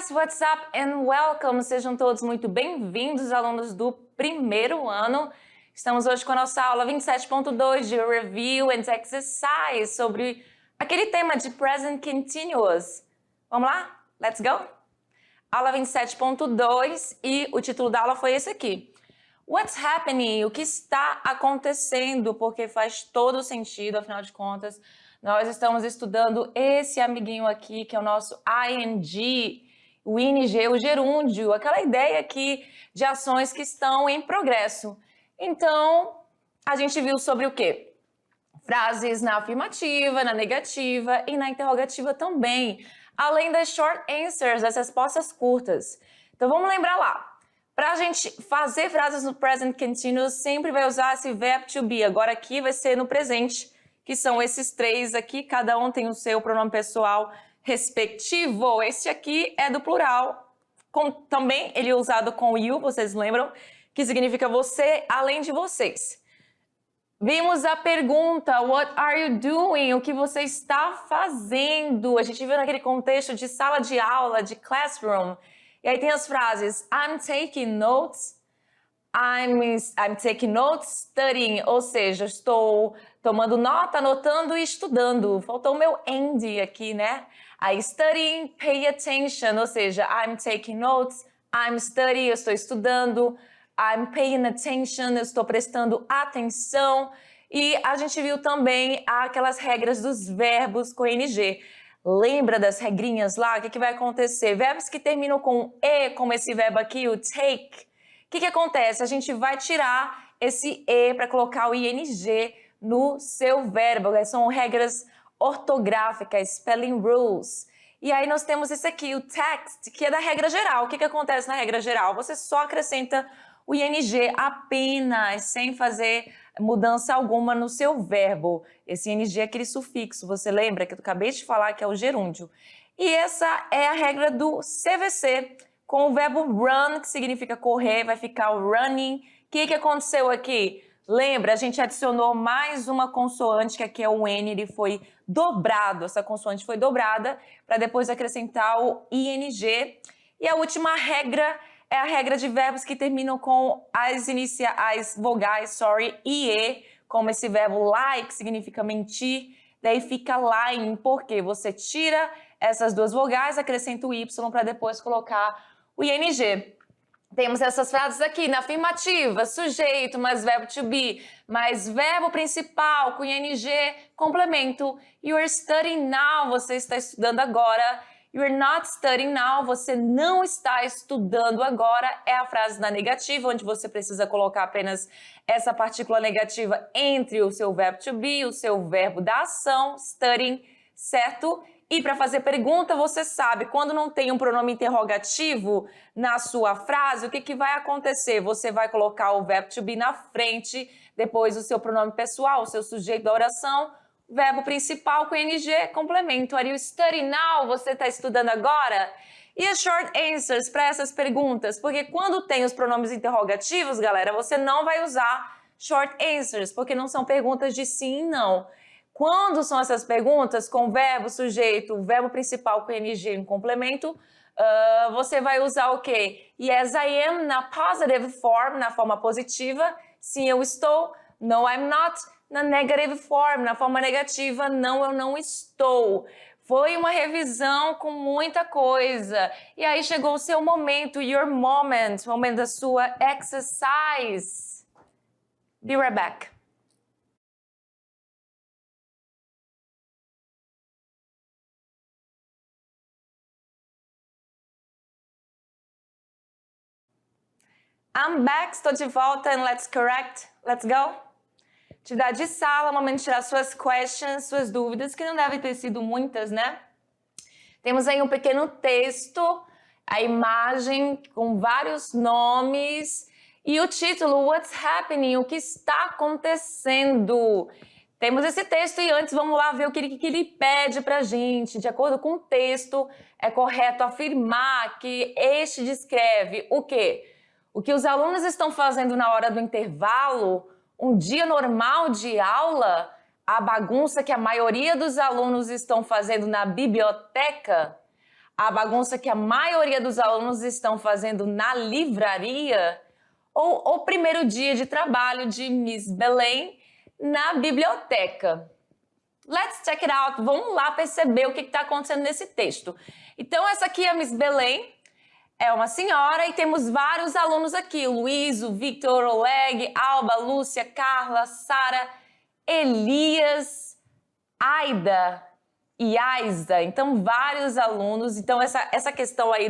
guys, what's up and welcome! Sejam todos muito bem-vindos, alunos do primeiro ano. Estamos hoje com a nossa aula 27.2 de Review and Exercise sobre aquele tema de Present Continuous. Vamos lá? Let's go? Aula 27.2 e o título da aula foi esse aqui. What's happening? O que está acontecendo? Porque faz todo sentido, afinal de contas, nós estamos estudando esse amiguinho aqui, que é o nosso ING, o ING, o gerúndio, aquela ideia aqui de ações que estão em progresso. Então, a gente viu sobre o quê? Frases na afirmativa, na negativa e na interrogativa também, além das short answers, das respostas curtas. Então, vamos lembrar lá. Para a gente fazer frases no present continuous, sempre vai usar esse verb to be. Agora aqui vai ser no presente, que são esses três aqui, cada um tem o seu pronome pessoal respectivo. Este aqui é do plural, também ele é usado com you, vocês lembram? Que significa você, além de vocês. Vimos a pergunta, what are you doing? O que você está fazendo? A gente viu naquele contexto de sala de aula, de classroom. E aí tem as frases, I'm taking notes, I'm taking notes, studying, ou seja, estou tomando nota, anotando e estudando. Faltou o meu and aqui, né? I studying, pay attention, ou seja, I'm taking notes, I'm studying, eu estou estudando, I'm paying attention, eu estou prestando atenção. E a gente viu também aquelas regras dos verbos com ing. Lembra das regrinhas lá? O que vai acontecer? Verbos que terminam com e, como esse verbo aqui, o take. O que acontece? A gente vai tirar esse e para colocar o ing no seu verbo. São regras ortográficas, spelling rules. E aí nós temos esse aqui, o text, que é da regra geral. O que acontece na regra geral? Você só acrescenta o ing apenas, sem fazer mudança alguma no seu verbo. Esse ing é aquele sufixo, você lembra que eu acabei de falar que é o gerúndio. E essa é a regra do CVC, com o verbo run, que significa correr, vai ficar o running. O que aconteceu aqui? Lembra, a gente adicionou mais uma consoante, que aqui é o N, ele foi dobrado, essa consoante foi dobrada, para depois acrescentar o ing. E a última regra é a regra de verbos que terminam com as vogais, e, como esse verbo lie, que significa mentir, daí fica lying, porque você tira essas duas vogais, acrescenta o y para depois colocar o ing. Temos essas frases aqui, na afirmativa, sujeito mais verbo to be, mais verbo principal com ing, complemento. You're studying now, você está estudando agora. You're not studying now, você não está estudando agora. É a frase na negativa, onde você precisa colocar apenas essa partícula negativa entre o seu verbo to be, o seu verbo da ação, studying, certo? E para fazer pergunta, você sabe, quando não tem um pronome interrogativo na sua frase, o que vai acontecer? Você vai colocar o verbo to be na frente, depois o seu pronome pessoal, o seu sujeito da oração, verbo principal com ing, complemento. Are you studying now? Você está estudando agora? E as short answers para essas perguntas? Porque quando tem os pronomes interrogativos, galera, você não vai usar short answers, porque não são perguntas de sim e não. Quando são essas perguntas com verbo, sujeito, verbo principal com ing em complemento, você vai usar o quê? Yes, I am na positive form, na forma positiva. Sim, eu estou. No, I'm not. Na negative form, na forma negativa. Não, eu não estou. Foi uma revisão com muita coisa. E aí chegou o seu momento, your moment, o momento da sua exercise. Be right back. I'm back, estou de volta and let's correct. Let's go? Atividade de sala, momento de tirar suas questions, suas dúvidas, que não devem ter sido muitas, né? Temos aí um pequeno texto, a imagem com vários nomes e o título, What's happening? O que está acontecendo? Temos esse texto e antes vamos lá ver o que ele pede pra gente. De acordo com o texto, é correto afirmar que este descreve o quê? O que os alunos estão fazendo na hora do intervalo, um dia normal de aula, a bagunça que a maioria dos alunos estão fazendo na biblioteca, a bagunça que a maioria dos alunos estão fazendo na livraria? Ou o primeiro dia de trabalho de Miss Belém na biblioteca? Let's check it out. Vamos lá perceber o que está acontecendo nesse texto. Então, essa aqui é a Miss Belém. É uma senhora e temos vários alunos aqui. O Luiz, o Victor, Oleg, Alba, Lúcia, Carla, Sara, Elias, Aida e Aiza. Então, vários alunos. Então, essa questão aí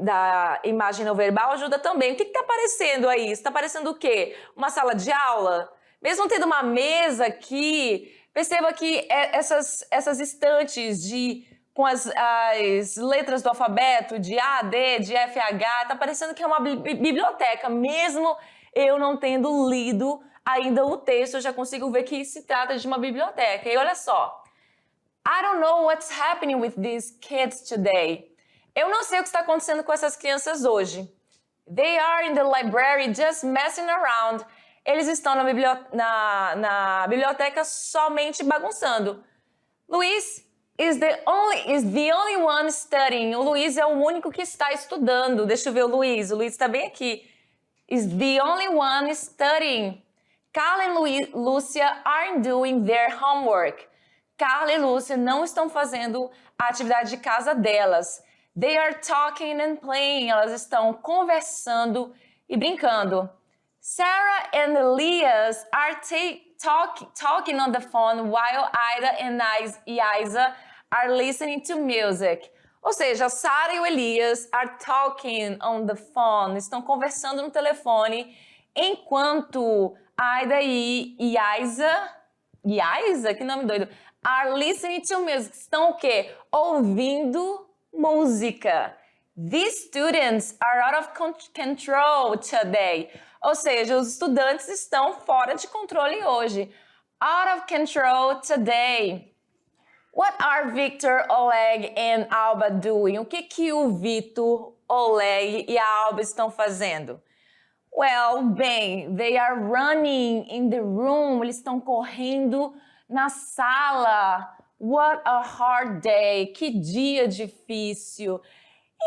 da imagem não verbal ajuda também. O que está aparecendo aí? Está aparecendo o quê? Uma sala de aula? Mesmo tendo uma mesa aqui, perceba que essas estantes com as letras do alfabeto, de A, D, de F, H, está parecendo que é uma biblioteca. Mesmo eu não tendo lido ainda o texto, eu já consigo ver que se trata de uma biblioteca. E olha só. I don't know what's happening with these kids today. Eu não sei o que está acontecendo com essas crianças hoje. They are in the library just messing around. Eles estão na biblioteca somente bagunçando. Luiz is the only one studying. O Luiz é o único que está estudando. Deixa eu ver o Luiz. O Luiz está bem aqui. Is the only one studying. Carla e Lúcia aren't doing their homework. Carla e Lúcia não estão fazendo a atividade de casa delas. They are talking and playing. Elas estão conversando e brincando. Sarah and Elias are talking on the phone while Aida and Isa are listening to music. Ou seja, Sarah e o Elias are talking on the phone. Estão conversando no telefone enquanto Aida e Isa, que nome doido, are listening to music. Estão o quê? Ouvindo música. These students are out of control today. Ou seja, os estudantes estão fora de controle hoje. Out of control today. What are Victor, Oleg and Alba doing? O que o Victor, Oleg e a Alba estão fazendo? Well, bem, they are running in the room. Eles estão correndo na sala. What a hard day. Que dia difícil.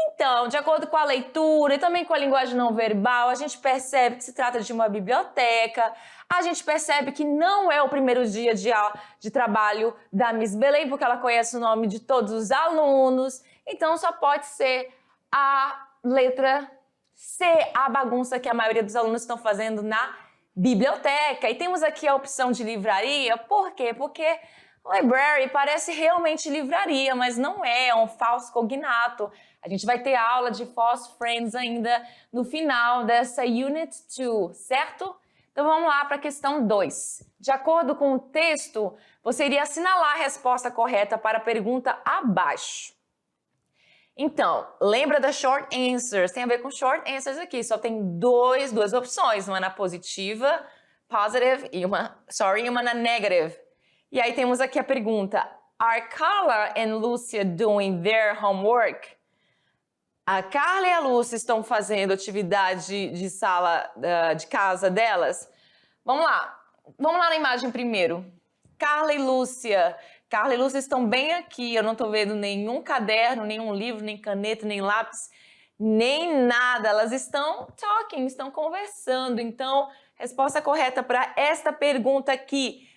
Então, de acordo com a leitura e também com a linguagem não verbal, a gente percebe que se trata de uma biblioteca, a gente percebe que não é o primeiro dia de trabalho da Miss Belém, porque ela conhece o nome de todos os alunos, então só pode ser a letra C, a bagunça que a maioria dos alunos estão fazendo na biblioteca. E temos aqui a opção de livraria, por quê? Porque library parece realmente livraria, mas não é um falso cognato. A gente vai ter aula de false friends ainda no final dessa Unit 2, certo? Então vamos lá para a questão 2. De acordo com o texto, você iria assinalar a resposta correta para a pergunta abaixo. Então, lembra das short answers? Tem a ver com short answers aqui. Só tem duas opções, uma na positiva, positive, e uma na negative. E aí temos aqui a pergunta: Are Carla and Lúcia doing their homework? A Carla e a Lúcia estão fazendo atividade de sala de casa delas? Vamos lá na imagem primeiro. Carla e Lúcia estão bem aqui. Eu não estou vendo nenhum caderno, nenhum livro, nem caneta, nem lápis, nem nada. Elas estão talking, estão conversando. Então, resposta correta para esta pergunta aqui,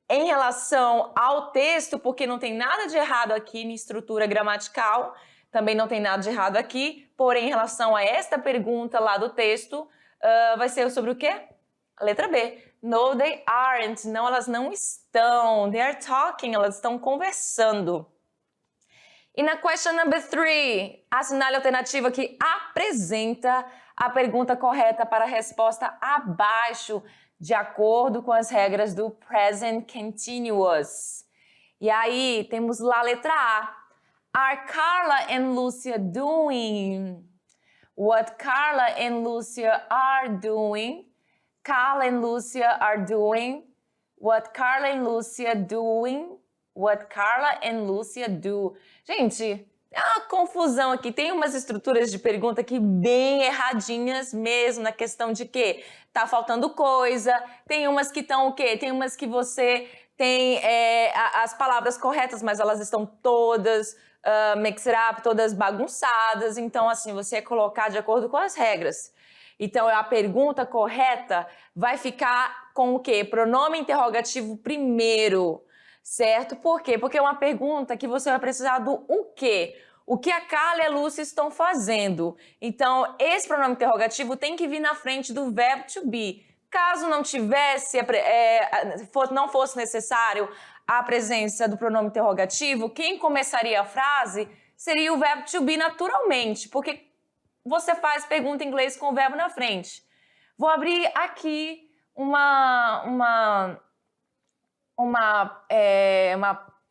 em relação ao texto, porque não tem nada de errado aqui em estrutura gramatical, também não tem nada de errado aqui, porém, em relação a esta pergunta lá do texto, vai ser sobre o quê? A letra B. No, they aren't. Não, elas não estão. They are talking. Elas estão conversando. E na question number 3, assinale a alternativa que apresenta a pergunta correta para a resposta abaixo, de acordo com as regras do present continuous. E aí, temos lá a letra A. Are Carla and Lúcia doing what Carla and Lúcia are doing? Carla and Lúcia are doing what Carla and Lúcia doing? What Carla and Lúcia do? Gente, é uma confusão aqui. Tem umas estruturas de pergunta aqui bem erradinhas mesmo, na questão de que tá faltando coisa. Tem umas que estão o quê? Tem umas que você tem as palavras corretas, mas elas estão todas mix it up, todas bagunçadas. Então, assim, você ia colocar de acordo com as regras. Então, a pergunta correta vai ficar com o quê? Pronome interrogativo primeiro, certo? Por quê? Porque é uma pergunta que você vai precisar do o quê? O que a Carla e a Lúcia estão fazendo. Então, esse pronome interrogativo tem que vir na frente do verbo to be. Caso não tivesse, não fosse necessário a presença do pronome interrogativo, quem começaria a frase seria o verbo to be naturalmente, porque você faz pergunta em inglês com o verbo na frente. Vou abrir aqui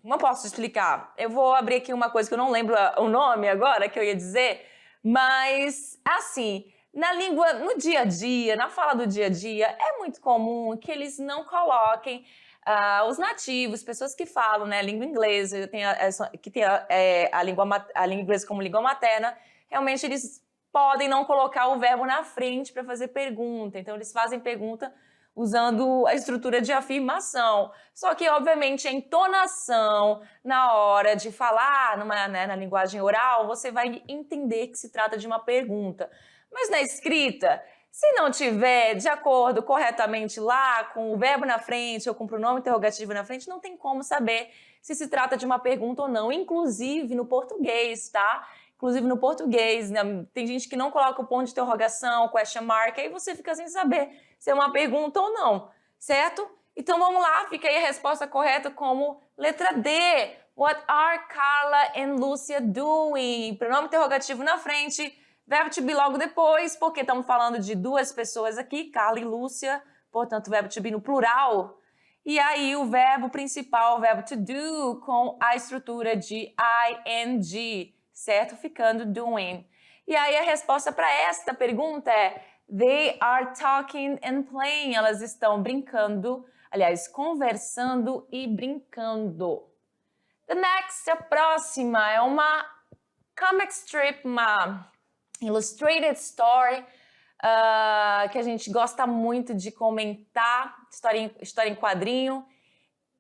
não posso explicar. Eu vou abrir aqui uma coisa que eu não lembro o nome agora, que eu ia dizer, mas, assim, na língua, no dia a dia, na fala do dia a dia, é muito comum que eles não coloquem os nativos, pessoas que falam, né, língua inglesa, que tem a língua inglesa como língua materna, realmente eles podem não colocar o verbo na frente para fazer pergunta. Então, eles fazem pergunta usando a estrutura de afirmação. Só que, obviamente, a entonação na hora de falar na linguagem oral, você vai entender que se trata de uma pergunta. Mas na escrita, se não tiver de acordo corretamente lá, com o verbo na frente ou com o pronome interrogativo na frente, não tem como saber se se trata de uma pergunta ou não, inclusive no português, tá? Inclusive no português, né? Tem gente que não coloca o ponto de interrogação, question mark, aí você fica sem saber se é uma pergunta ou não, certo? Então vamos lá, fica aí a resposta correta como letra D. What are Carla and Lúcia doing? Pronome interrogativo na frente, verbo to be logo depois, porque estamos falando de duas pessoas aqui, Carla e Lúcia, portanto verbo to be no plural. E aí o verbo principal, o verbo to do, com a estrutura de ing, certo? Ficando doing. E aí a resposta para esta pergunta é they are talking and playing. Elas estão brincando, aliás, conversando e brincando. The next, a próxima, é uma comic strip, uma illustrated story que a gente gosta muito de comentar, história em quadrinho.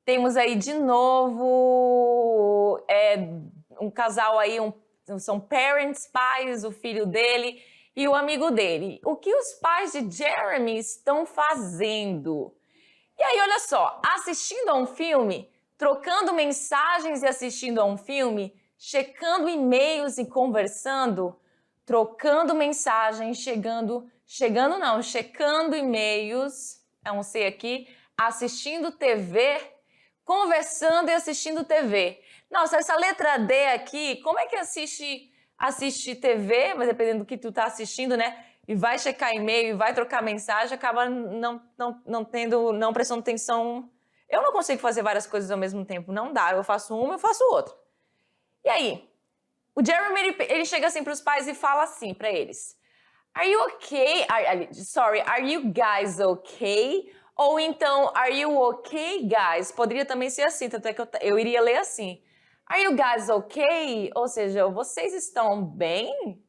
Temos aí de novo um casal aí, são parents, pais, o filho dele e o amigo dele. O que os pais de Jeremy estão fazendo? E aí, olha só, assistindo a um filme, trocando mensagens e assistindo a um filme, checando e-mails e conversando, trocando mensagens, checando e-mails, é um C aqui, assistindo TV, conversando e assistindo TV. Nossa, essa letra D aqui, como é que assiste TV, mas dependendo do que tu tá assistindo, né? E vai checar e-mail e vai trocar mensagem, acaba não prestando atenção. Eu não consigo fazer várias coisas ao mesmo tempo, não dá. Eu faço uma, eu faço outra. E aí? O Jeremy, ele chega assim para os pais e fala assim para eles: Are you okay? Are you guys okay? Ou então, are you okay, guys? Poderia também ser assim, tanto é que eu iria ler assim. Are you guys okay? Ou seja, vocês estão bem?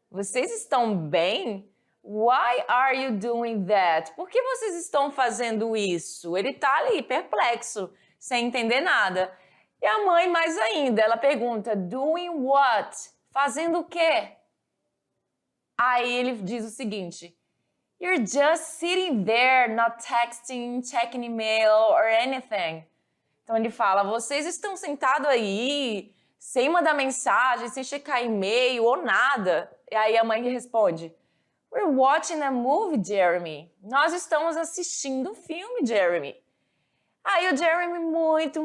Vocês estão bem? Why are you doing that? Por que vocês estão fazendo isso? Ele tá ali, perplexo, sem entender nada. E a mãe, mais ainda, ela pergunta, doing what? Fazendo o quê? Aí ele diz o seguinte, you're just sitting there, not texting, checking email or anything. Então ele fala, vocês estão sentados aí, sem mandar mensagem, sem checar e-mail ou nada. E aí a mãe responde, we're watching a movie, Jeremy. Nós estamos assistindo um filme, Jeremy. Aí o Jeremy, muito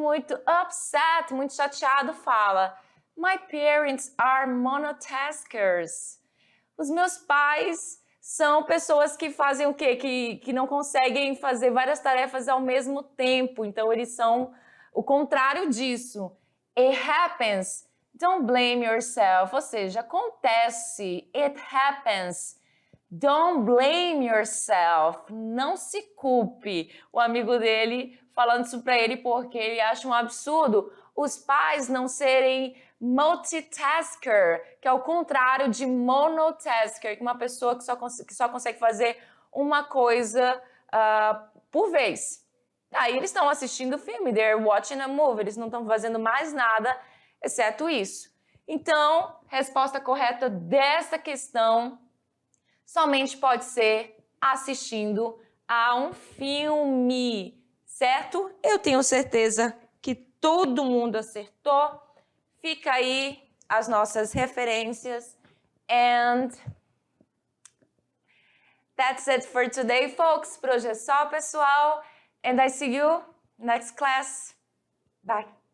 upset, muito chateado, fala, my parents are monotaskers. Os meus pais são pessoas que fazem o quê? Que não conseguem fazer várias tarefas ao mesmo tempo. Então, eles são o contrário disso. It happens. Don't blame yourself. Ou seja, acontece. It happens. Don't blame yourself. Não se culpe. O amigo dele falando isso para ele porque ele acha um absurdo os pais não serem multitasker, que é o contrário de monotasker, que é uma pessoa que só consegue fazer uma coisa por vez. Aí eles estão assistindo o filme, they're watching a movie, eles não estão fazendo mais nada exceto isso. Então, resposta correta dessa questão somente pode ser assistindo a um filme, certo? Eu tenho certeza que todo mundo acertou. Fica aí as nossas referências. And that's it for today, folks. Por hoje é só, pessoal. And I see you next class. Bye.